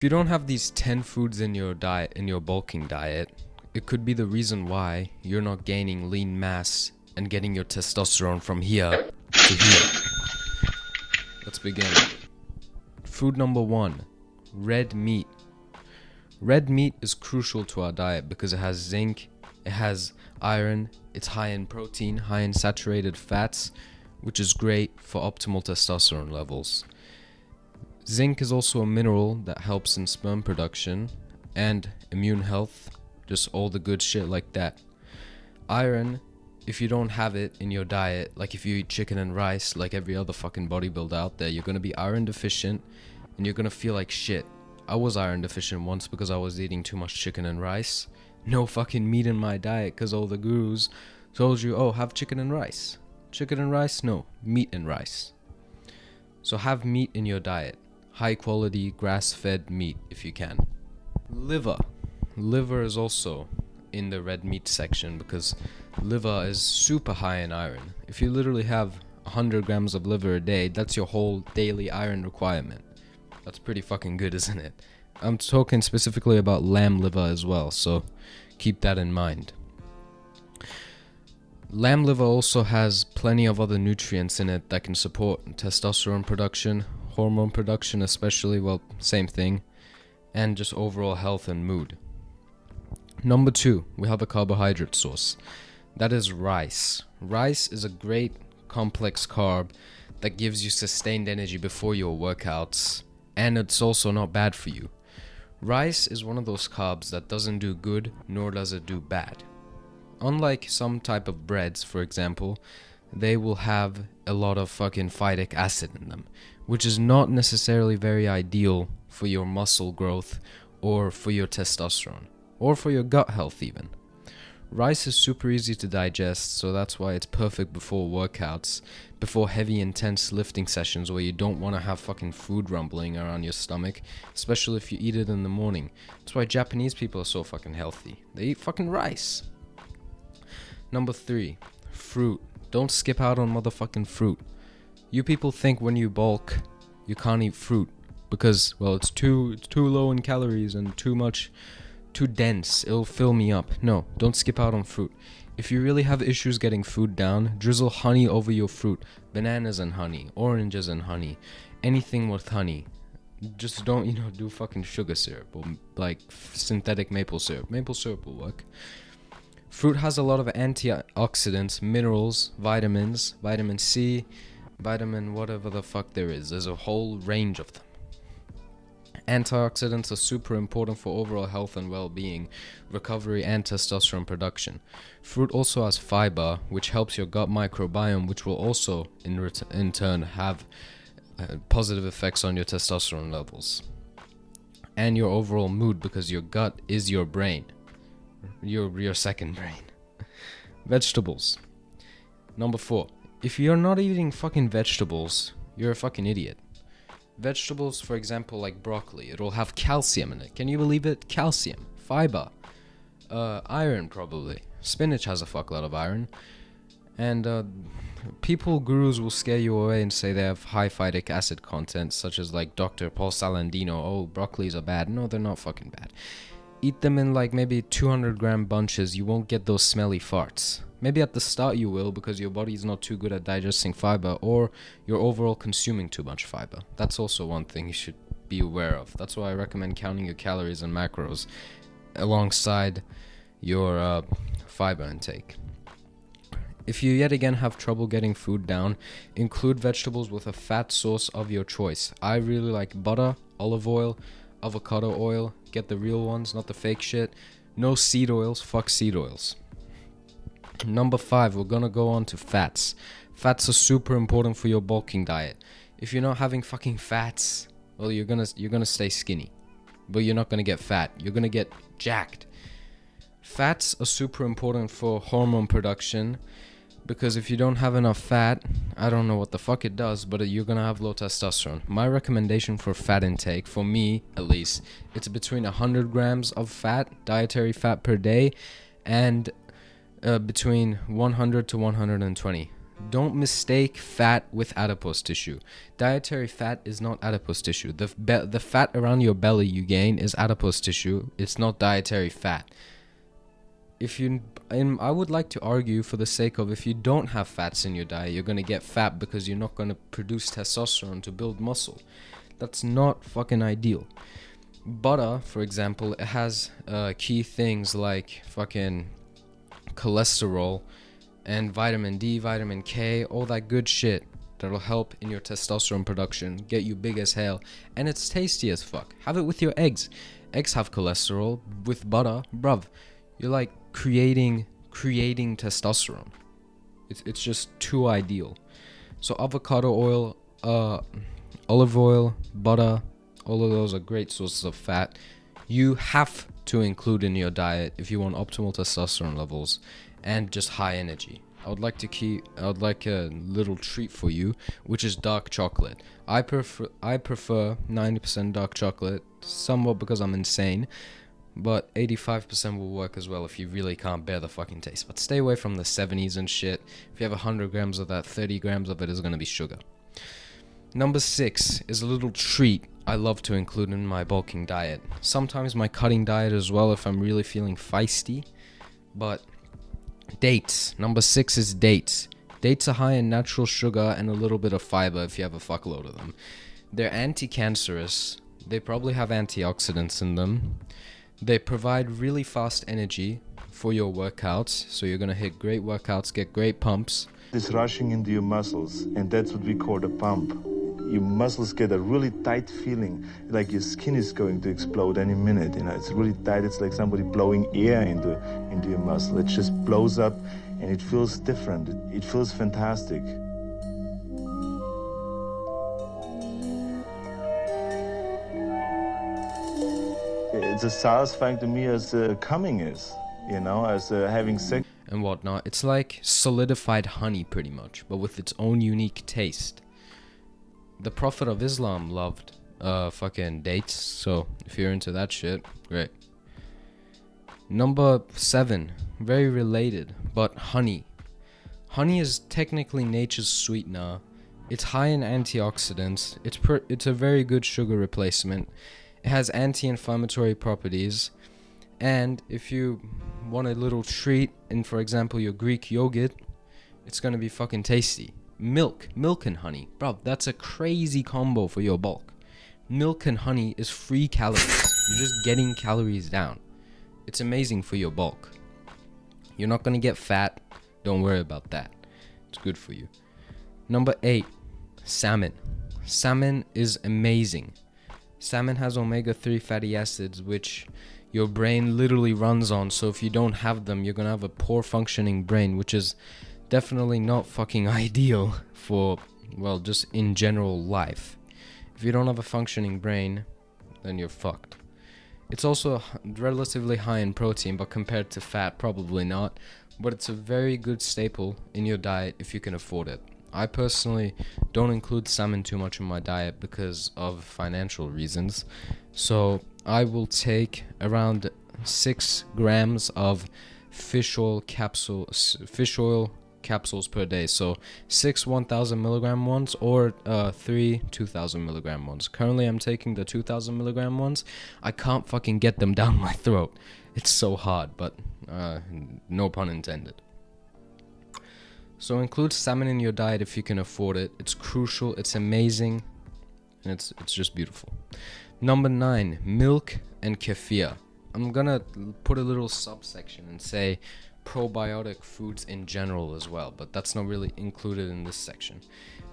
If you don't have these 10 foods in your diet, in your bulking diet, it could be the reason why you're not gaining lean mass and getting your testosterone from here to here. Let's begin. Food number 1, red meat. Red meat is crucial to our diet because it has zinc, it has iron, it's high in protein, high in saturated fats, which is great for optimal testosterone levels. Zinc is also a mineral that helps in sperm production and immune health, just all the good shit like that. Iron, if you don't have it in your diet, like if you eat chicken and rice like every other fucking bodybuilder out there, you're gonna be iron deficient and you're gonna feel like shit. I was iron deficient once because I was eating too much chicken and rice. No fucking meat in my diet because all the gurus told you, oh, have chicken and rice. Chicken and rice? No, meat and rice. So have meat in your diet. High quality grass-fed meat if you can. Liver. Liver is also in the red meat section because liver is super high in iron. If you literally have 100 grams of liver a day, that's your whole daily iron requirement. That's pretty fucking good, isn't it? I'm talking specifically about lamb liver as well, so keep that in mind. Lamb liver also has plenty of other nutrients in it that can support testosterone production, hormone production especially, well, same thing, and just overall health and mood. Number 2, we have a carbohydrate source. That is rice. Rice is a great complex carb that gives you sustained energy before your workouts, and it's also not bad for you. Rice is one of those carbs that doesn't do good, nor does it do bad. Unlike some type of breads, for example, they will have a lot of fucking phytic acid in them, which is not necessarily very ideal for your muscle growth or for your testosterone or for your gut health even. Rice is super easy to digest, so that's why it's perfect before workouts, before heavy intense lifting sessions where you don't want to have fucking food rumbling around your stomach, especially if you eat it in the morning. That's why Japanese people are so fucking healthy. They eat fucking rice. Number 3, fruit. Don't skip out on motherfucking fruit. You people think when you bulk, you can't eat fruit because, well, it's too low in calories and too dense. It'll fill me up. No, don't skip out on fruit. If you really have issues getting food down, drizzle honey over your fruit. Bananas and honey, oranges and honey, anything with honey. Just don't, do fucking sugar syrup or like synthetic maple syrup. Maple syrup will work. Fruit has a lot of antioxidants, minerals, vitamins, vitamin C, vitamin whatever the fuck there is. There's a whole range of them. Antioxidants are super important for overall health and well-being, recovery, and testosterone production. Fruit also has fiber, which helps your gut microbiome, which will also, in turn, have positive effects on your testosterone levels. And your overall mood, because your gut is your brain. Your second brain. Vegetables. Number 4. If you're not eating fucking vegetables, you're a fucking idiot. Vegetables, for example, like broccoli, it'll have calcium in it. Can you believe it? Calcium, fiber, iron probably. Spinach has a fuckload of iron. And gurus will scare you away and say they have high phytic acid content, such as like Dr. Paul Salandino. Oh, broccolis are bad. No, they're not fucking bad. Eat them in like maybe 200 gram bunches. You won't get those smelly farts. Maybe at the start you will because your body is not too good at digesting fiber or you're overall consuming too much fiber. That's also one thing you should be aware of. That's why I recommend counting your calories and macros alongside your fiber intake. If you yet again have trouble getting food down, include vegetables with a fat source of your choice. I really like butter, olive oil, avocado oil. Get the real ones, not the fake shit. No seed oils. Fuck seed oils. Number 5, we're gonna go on to fats. Fats are super important for your bulking diet. If you're not having fucking fats, well, you're gonna stay skinny, but you're not gonna get fat. You're gonna get jacked. Fats are super important for hormone production because if you don't have enough fat, I don't know what the fuck it does, but you're gonna have low testosterone. My recommendation for fat intake, for me at least, it's between 100 grams of fat, dietary fat per day, and between 100 to 120 Don't mistake fat with adipose tissue. Dietary fat is not adipose tissue. The fat around your belly you gain is adipose tissue. It's not dietary fat. I would like to argue, for the sake of, if you don't have fats in your diet, you're going to get fat because you're not going to produce testosterone to build muscle. That's not fucking ideal. Butter, for example, it has key things like fucking cholesterol and vitamin D, vitamin K, all that good shit that'll help in your testosterone production, get you big as hell, and it's tasty as fuck. Have it with your eggs. Eggs have cholesterol. With butter, bruv, you're like creating testosterone. It's just too ideal. So avocado oil, olive oil, butter, all of those are great sources of fat. You have to include in your diet if you want optimal testosterone levels and just high energy. I would like a little treat for you, which is dark chocolate. I prefer 90% dark chocolate, somewhat because I'm insane, but 85% will work as well if you really can't bear the fucking taste. But stay away from the 70s and shit. If you have 100 grams of that, 30 grams of it is going to be sugar. Number 6 is a little treat I love to include in my bulking diet. Sometimes my cutting diet as well if I'm really feeling feisty. But dates. Number 6 is dates. Dates are high in natural sugar and a little bit of fiber if you have a fuckload of them. They're anti-cancerous. They probably have antioxidants in them. They provide really fast energy for your workouts. So you're going to hit great workouts, get great pumps. It's rushing into your muscles, and that's what we call the pump. Your muscles get a really tight feeling, like your skin is going to explode any minute. You know, it's really tight. It's like somebody blowing air into your muscle. It just blows up, and it feels different. It feels fantastic. It's as satisfying to me as coming is, you know, as having sex and whatnot. It's like solidified honey pretty much, but with its own unique taste. The Prophet of Islam loved fucking dates, so if you're into that shit, great. Number 7, very related, but honey. Honey is technically nature's sweetener. It's high in antioxidants. It's a very good sugar replacement. It has anti-inflammatory properties. And if you want a little treat in, for example, your Greek yogurt, it's gonna be fucking tasty. Milk and honey. Bro, that's a crazy combo for your bulk. Milk and honey is free calories. You're just getting calories down. It's amazing for your bulk. You're not gonna get fat. Don't worry about that. It's good for you. Number 8, salmon. Salmon is amazing. Salmon has omega-3 fatty acids, which your brain literally runs on. So if you don't have them, you're gonna have a poor functioning brain, which is definitely not fucking ideal for, well, just in general life. If you don't have a functioning brain, then you're fucked. It's also relatively high in protein, but compared to fat, probably not. But it's a very good staple in your diet if you can afford it. I personally don't include salmon too much in my diet because of financial reasons. So I will take around 6 grams of fish oil capsules per day. So 6 1,000 milligram ones or 3 2,000 milligram ones. Currently I'm taking the 2,000 milligram ones. I can't fucking get them down my throat. It's so hard, but no pun intended. So include salmon in your diet if you can afford it. It's crucial, it's amazing, and it's just beautiful. Number 9, milk and kefir. I'm gonna put a little subsection and say probiotic foods in general as well, but that's not really included in this section.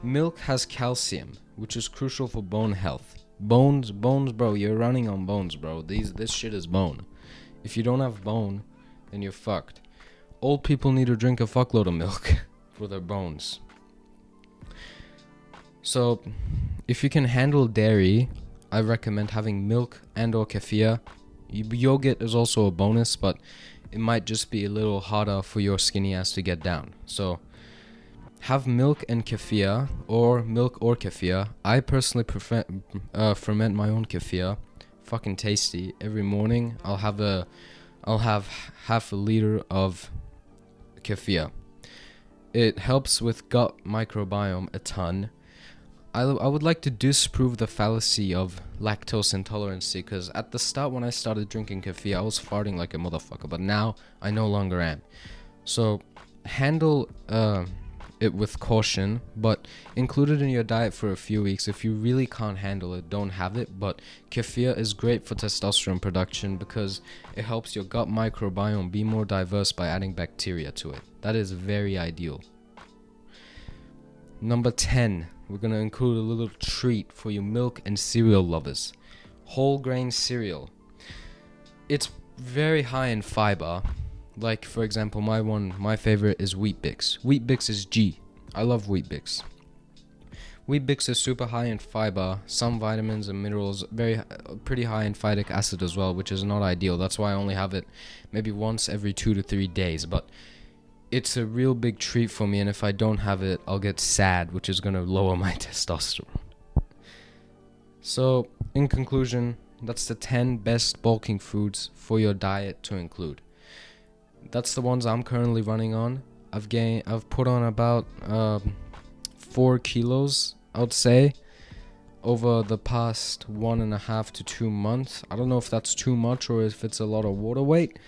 Milk has calcium, which is crucial for bone health. Bones, bro, you're running on bones, bro. This shit is bone. If you don't have bone, then you're fucked. Old people need to drink a fuckload of milk for their bones. So, if you can handle dairy, I recommend having milk and or kefir. Yogurt is also a bonus, but it might just be a little harder for your skinny ass to get down. So, have milk and kefir, or milk or kefir. I personally prefer ferment my own kefir. Fucking tasty. Every morning, I'll have half a liter of kefir. It helps with gut microbiome a ton. I would like to disprove the fallacy of lactose intolerance, because at the start when I started drinking kefir, I was farting like a motherfucker, but now I no longer am. So handle it with caution, but include it in your diet for a few weeks. If you really can't handle it, don't have it. But kefir is great for testosterone production because it helps your gut microbiome be more diverse by adding bacteria to it. That is very ideal. Number 10, we're going to include a little treat for you milk and cereal lovers. Whole grain cereal. It's very high in fiber. Like, for example, my favorite is Wheat Bix. Wheat Bix is G. I love Wheat Bix. Wheat Bix is super high in fiber, some vitamins and minerals, pretty high in phytic acid as well, which is not ideal. That's why I only have it maybe once every 2 to 3 days. But it's a real big treat for me, and if I don't have it, I'll get sad, which is going to lower my testosterone. So, in conclusion, that's the 10 best bulking foods for your diet to include. That's the ones I'm currently running on. I've put on about 4 kilos, I would say, over the past 1.5 to 2 months. I don't know if that's too much or if it's a lot of water weight.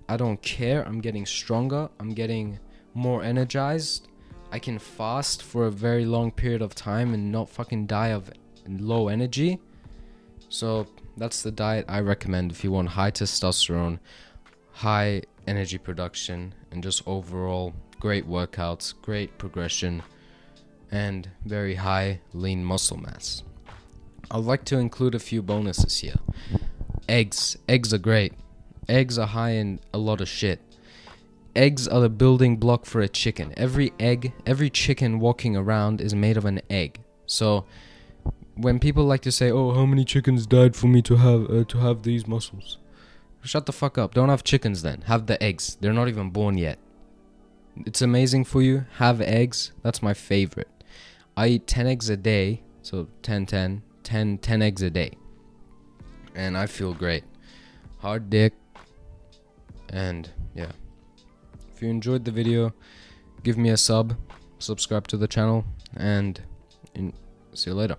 I don't care. I'm getting stronger. I'm getting more energized. I can fast for a very long period of time and not fucking die of low energy. So that's the diet I recommend if you want high testosterone, high energy production, and just overall great workouts, great progression, and very high lean muscle mass. I'd like to include a few bonuses here. Eggs are great. Eggs are high in a lot of shit. Eggs are the building block for a chicken. Every chicken walking around is made of an egg. So when people like to say, "Oh, how many chickens died for me to have these muscles?" Shut the fuck up. Don't have chickens then. Have the eggs. They're not even born yet. It's amazing for you. Have eggs. That's my favorite. I eat 10 eggs a day. So 10 eggs a day. And I feel great. Hard dick. And yeah. If you enjoyed the video, give me a subscribe to the channel, and see you later.